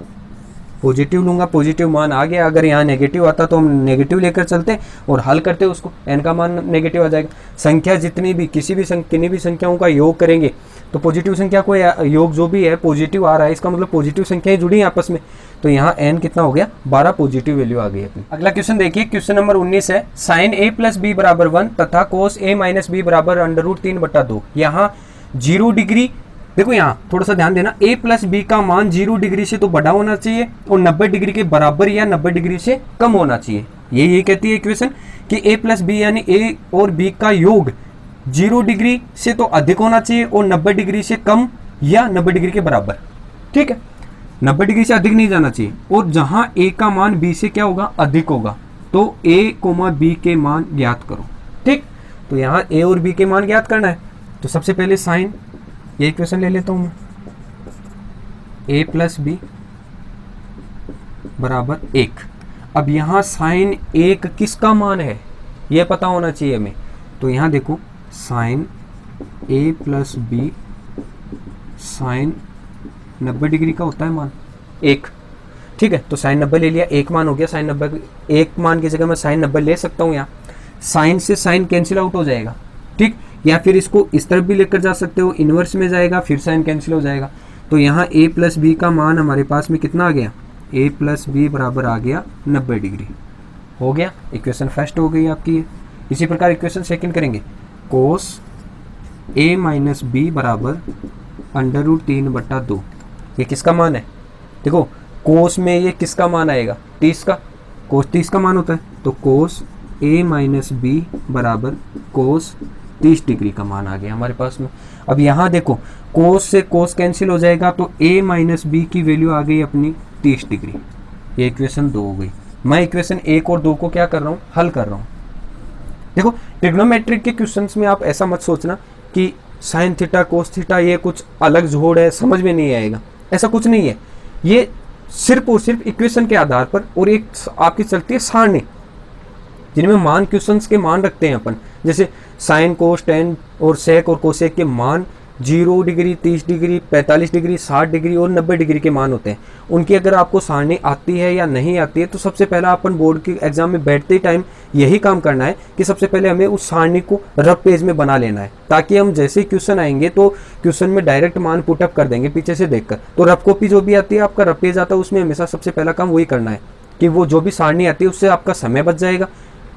पॉजिटिव लूंगा, पॉजिटिव मान आ गया। अगर यहाँ नेगेटिव आता तो हम नेगेटिव लेकर चलते और हल करते उसको, n का मान नेगेटिव आ जाएगा। संख्या जितनी भी किन्हीं भी संख्याओं का योग करेंगे तो पॉजिटिव संख्या को योग जो भी है पॉजिटिव आ रहा है, इसका मतलब पॉजिटिव संख्याएं जुड़ी हैं आपस में। तो यहाँ n कितना हो गया 12, पॉजिटिव वैल्यू आ गई अपनी। अगला क्वेश्चन देखिए, क्वेश्चन नंबर 19 है, साइन a प्लस बी बराबर 1 तथा कोस a माइनस बी बराबर √3/2। यहाँ 0 डिग्री, देखो यहाँ थोड़ा सा ध्यान देना, a प्लस बी का मान 0 डिग्री से तो बड़ा होना चाहिए और 90 डिग्री के बराबर या 90 डिग्री से कम होना चाहिए। ये कहती है इक्वेशन कि a प्लस बी यानी a और b का योग 0 डिग्री से तो अधिक होना चाहिए और 90 डिग्री से कम या 90 डिग्री के बराबर, ठीक है, 90 डिग्री से अधिक नहीं जाना चाहिए। और जहां a का मान b से क्या होगा अधिक होगा, तो a, b के मान ज्ञात करो, ठीक। तो यहाँ a और b के मान ज्ञात करना है, तो सबसे पहले साइन, ये इक्वेशन ले लेता हूं मैं, a प्लस बी बराबर 1। अब यहाँ साइन 1 किसका मान है ये पता होना चाहिए हमें। तो यहाँ देखो sine a plus B sine 90 degree का होता है मान 1, ठीक है। तो साइन 90 ले लिया, 1 मान हो गया साइन 90, 1 मान की जगह मैं साइन 90 ले सकता हूँ। यहाँ साइन से साइन कैंसिल आउट हो जाएगा, ठीक, या फिर इसको इस तरफ भी लेकर जा सकते हो, इन्वर्स में जाएगा फिर साइन कैंसिल हो जाएगा। तो यहाँ a प्लस बी का मान हमारे पास में कितना आ गया, a प्लस बी बराबर आ गया 90 डिग्री, हो गया इक्वेशन फर्स्ट हो गई आपकी ये। इसी प्रकार इक्वेशन सेकंड करेंगे, कोस a माइनस बी बराबर √3/2। ये किसका मान है, देखो कोस में ये किसका मान आएगा 30 का, कोस 30 का मान होता है। तो कोस a माइनस बी बराबर कोस 30 डिग्री का मान आ गया हमारे पास में। अब यहाँ देखो कोस से कोस कैंसिल हो जाएगा, तो a माइनस बी की वैल्यू आ गई अपनी 30 डिग्री। ये इक्वेशन 2 हो गई। मैं इक्वेशन 1 और 2 को क्या कर रहा हूँ, हल कर रहा हूँ। देखो ट्रिग्नोमेट्रिक के क्वेश्चंस में आप ऐसा मत सोचना कि साइन थीटा कोस थीटा ये कुछ अलग जोड़ है, समझ में नहीं आएगा, ऐसा कुछ नहीं है। ये सिर्फ और सिर्फ इक्वेशन के आधार पर और एक आपकी चलती है सारणी जिनमें मान क्वेश्चंस के मान रखते हैं अपन, जैसे साइन कोस टेन और सेक और कोसेक के मान 0 डिग्री 30 डिग्री 45 डिग्री 60 डिग्री और 90 डिग्री के मान होते हैं। उनकी अगर आपको सारणी आती है या नहीं आती है तो सबसे पहला अपन बोर्ड के एग्जाम में बैठते ही टाइम यही काम करना है कि सबसे पहले हमें उस सारणी को रफ पेज में बना लेना है, ताकि हम जैसे ही क्वेश्चन आएंगे तो क्वेश्चन में डायरेक्ट मान पुटअप कर देंगे पीछे से देखकर। तो रफ कॉपी जो भी आती है, आपका रफ पेज आता है, उसमें हमेशा सबसे पहला काम वही करना है कि वो जो भी सारणी आती है उससे आपका समय बच जाएगा।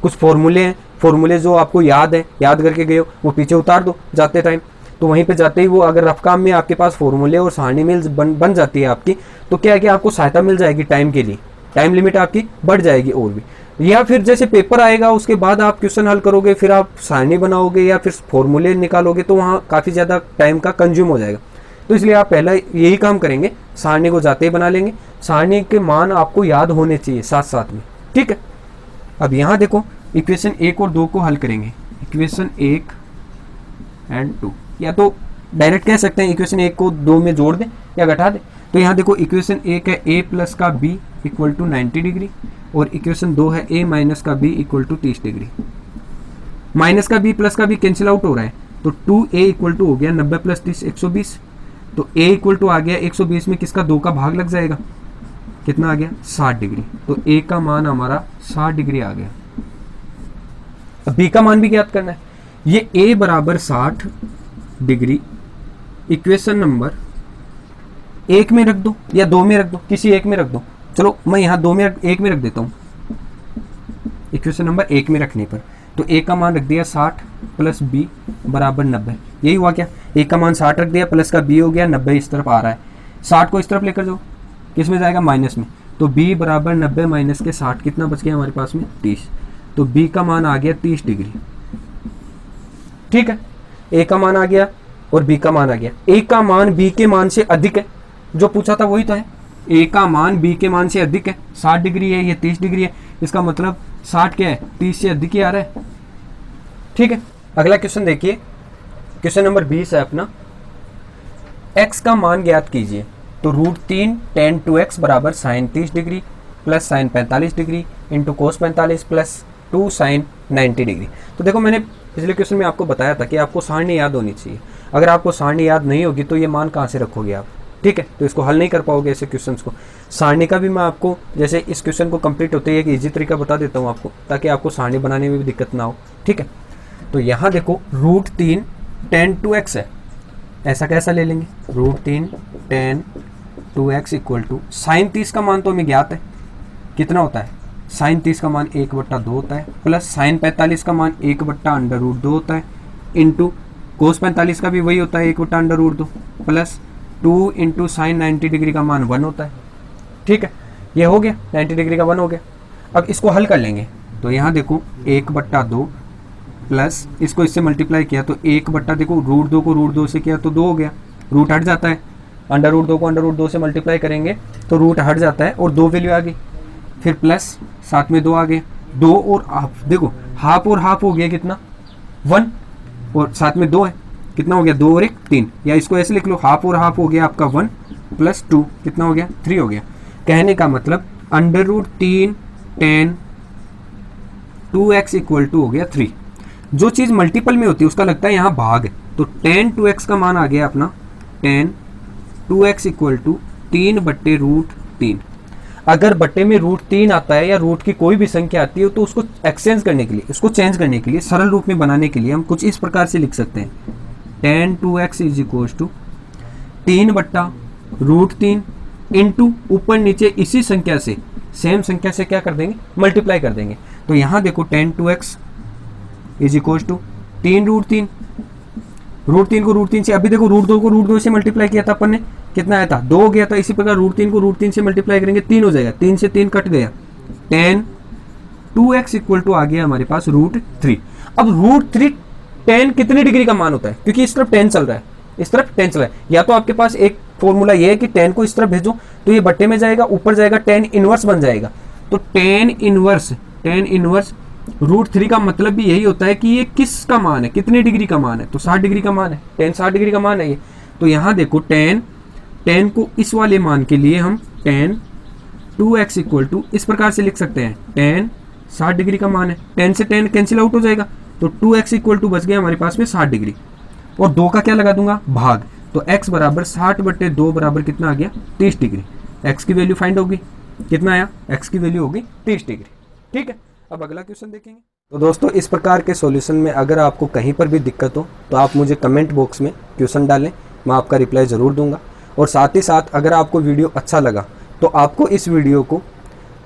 कुछ फॉर्मूले हैं, फॉर्मूले जो आपको याद है, याद करके गए हो, वो पीछे उतार दो जाते टाइम। तो वहीं पे जाते ही वो अगर रफ काम में आपके पास फॉर्मूले और सारणी मिल बन जाती है आपकी, तो क्या है कि आपको सहायता मिल जाएगी टाइम के लिए, टाइम लिमिट आपकी बढ़ जाएगी और भी। या फिर जैसे पेपर आएगा उसके बाद आप क्वेश्चन हल करोगे, फिर आप सारणी बनाओगे या फिर फॉर्मूले निकालोगे, तो वहाँ काफ़ी ज़्यादा टाइम का कंज्यूम हो जाएगा। तो इसलिए आप पहला यही काम करेंगे, सारणी को जाते ही बना लेंगे। सारणी के मान आपको याद होने चाहिए साथ साथ में, ठीक है। अब यहाँ देखो इक्वेशन 1 और 2 को हल करेंगे। इक्वेशन 1 एंड 2, या तो डायरेक्ट कह सकते हैं इक्वेशन 1 को 2 में जोड़ दें या घटा दें। तो यहाँ देखो इक्वेशन 1 है a प्लस का b इक्वल टू 90 डिग्री और इक्वेशन 2 है a माइनस का b equal to 30 degree. Minus का b प्लस का b कैंसिल आउट हो रहा है, तो 2a इक्वल टू हो गया 90 प्लस 30 120। तो a इक्वल टू आ गया 120 में किसका 2 का भाग लग जाएगा, कितना आ गया 60 डिग्री। तो a का मान हमारा 60 डिग्री आ गया। अब b का मान भी ज्ञात करना है। ये a बराबर 60 डिग्री इक्वेशन नंबर 1 में रख दो या 2 में रख दो, किसी एक में रख दो। चलो मैं यहाँ 2 में 1 में रख देता हूँ, इक्वेशन नंबर 1 में रखने पर। तो a का मान रख दिया 60 प्लस b बराबर 90। यही हुआ क्या, a का मान 60 रख दिया, प्लस का b हो गया 90 इस तरफ आ रहा है। 60 को इस तरफ लेकर जाओ, किस में जाएगा माइनस में। तो b बराबर 90 माइनस के 60 कितना बच गया हमारे पास में 30। तो b का मान आ गया 30 डिग्री, ठीक है। a का मान आ गया और b का मान आ गया। a का मान b के मान से अधिक है, जो पूछा था वही तो है। a का मान b के मान से अधिक है, 60 डिग्री है, ये 30 डिग्री है, इसका मतलब 60 क्या है 30 से अधिक ही आ रहा है, ठीक है। अगला क्वेश्चन देखिए, क्वेश्चन नंबर 20 है अपना। x का मान ज्ञात कीजिए। तो √3 tan 2x बराबर sine 30 degree plus sine 45 degree into cos 45 plus 2 sine 90 degree. तो देखो मैंने पिछले क्वेश्चन में आपको बताया था कि आपको सारणी याद होनी चाहिए। अगर आपको सारणी याद नहीं होगी तो ये मान कहाँ से रखोगे आप, ठीक है। तो इसको हल नहीं कर पाओगे ऐसे क्वेश्चंस को। सारणी का भी मैं आपको जैसे इस क्वेश्चन को कंप्लीट होते ही एक ईजी तरीका बता देता हूँ आपको, ताकि आपको सारणी बनाने में भी दिक्कत ना हो, ठीक है। तो यहाँ देखो √3 tan 2x है, ऐसा कैसा ले लेंगे, √3 tan 2x equal to sign 30 का मान तो हमें ज्ञात है, कितना होता है साइन 30 का मान 1/2 होता है, प्लस साइन 45 का मान 1/√2 होता है, इंटू कोस 45 का भी वही होता है 1/√2, प्लस 2 इंटू साइन 90 डिग्री का मान 1 होता है, ठीक है। ये हो गया 90 डिग्री का 1 हो गया। अब इसको हल कर लेंगे। तो यहाँ देखो 1/2 प्लस इसको इससे मल्टीप्लाई किया तो 1/, देखो √2 को √2 से किया तो 2 हो गया, रूट हट जाता है। √2 को √2 से मल्टीप्लाई करेंगे तो रूट हट जाता है और 2 वैल्यू आ गई, फिर प्लस साथ में 2 आ गए, 2 और हाफ, देखो हाफ और हाफ हो गया कितना 1, और साथ में 2 है, कितना हो गया 2 और 1 3, या इसको ऐसे लिख लो हाफ और हाफ हो गया आपका 1 प्लस 2 कितना हो गया 3 हो गया। कहने का मतलब √3 tan 2x इक्वल टू हो गया 3। जो चीज़ मल्टीपल में होती है उसका लगता है यहाँ भाग है। तो tan 2x का मान आ गया अपना tan 2x इक्वल टू 3/√3। अगर बट्टे में √3 आता है या रूट की कोई भी संख्या आती है तो उसको एक्सचेंज करने के लिए, उसको चेंज करने के लिए, सरल रूप में बनाने के लिए हम कुछ इस प्रकार से लिख सकते हैं, tan 2x is equal to 3/√3 into ऊपर नीचे इसी संख्या से, सेम संख्या से क्या कर देंगे मल्टीप्लाई कर देंगे। तो यहाँ देखो tan 2x is equal to 3√3, √3 को √3 से, अभी देखो √2 को √2 से मल्टीप्लाई किया था अपन ने, कितना आया था 2 हो गया था। इसी प्रकार √3 को √3 से मल्टीप्लाई करेंगे 3 हो जाएगा, 3 से 3 कट गया, tan 2x इक्वल टू आ गया हमारे पास √3। अब √3 tan कितने डिग्री का मान होता है, क्योंकि इस तरफ tan चल रहा है, इस तरफ tan चल रहा है। या तो आपके पास एक फॉर्मूला ये है कि tan को इस तरफ भेजो तो ये बट्टे में जाएगा, ऊपर जाएगा tan इनवर्स बन जाएगा। तो tan इनवर्स √3 का मतलब भी यही होता है कि ये किस का मान है, कितने डिग्री का मान है, तो 60 डिग्री का मान है, tan 60 डिग्री का मान है ये। तो यहाँ देखो tan को इस वाले मान के लिए हम tan 2x इक्वल टू इस प्रकार से लिख सकते हैं, tan 60 डिग्री का मान है, tan से tan कैंसिल आउट हो जाएगा, तो 2x इक्वल टू बच गया हमारे पास में 60 डिग्री, और 2 का क्या लगा दूंगा, भाग, तो x बराबर 60/2 बराबर कितना आ गया, 30 डिग्री। x की वैल्यू फाइंड होगी, कितना आया, x की वैल्यू होगी 30 डिग्री। ठीक है, अब अगला क्वेश्चन देखेंगे। तो दोस्तों इस प्रकार के सॉल्यूशन में अगर आपको कहीं पर भी दिक्कत हो तो आप मुझे कमेंट बॉक्स में क्वेश्चन डालें, मैं आपका रिप्लाई ज़रूर दूंगा। और साथ ही साथ अगर आपको वीडियो अच्छा लगा तो आपको इस वीडियो को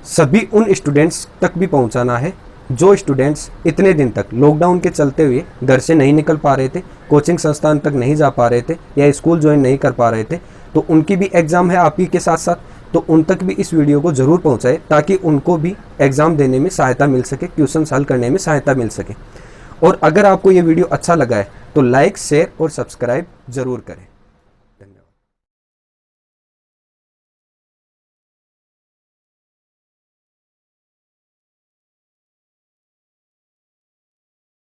सभी उन स्टूडेंट्स तक भी पहुंचाना है जो स्टूडेंट्स इतने दिन तक लॉकडाउन के चलते हुए घर से नहीं निकल पा रहे थे, कोचिंग संस्थान तक नहीं जा पा रहे थे या स्कूल ज्वाइन नहीं कर पा रहे थे, तो उनकी भी एग्ज़ाम है आप ही के साथ साथ, तो उन तक भी इस वीडियो को ज़रूर पहुंचाएं ताकि उनको भी एग्ज़ाम देने में सहायता मिल सके, क्वेश्चन हल करने में सहायता मिल सके। और अगर आपको ये वीडियो अच्छा लगा है तो लाइक, शेयर और सब्सक्राइब ज़रूर करें।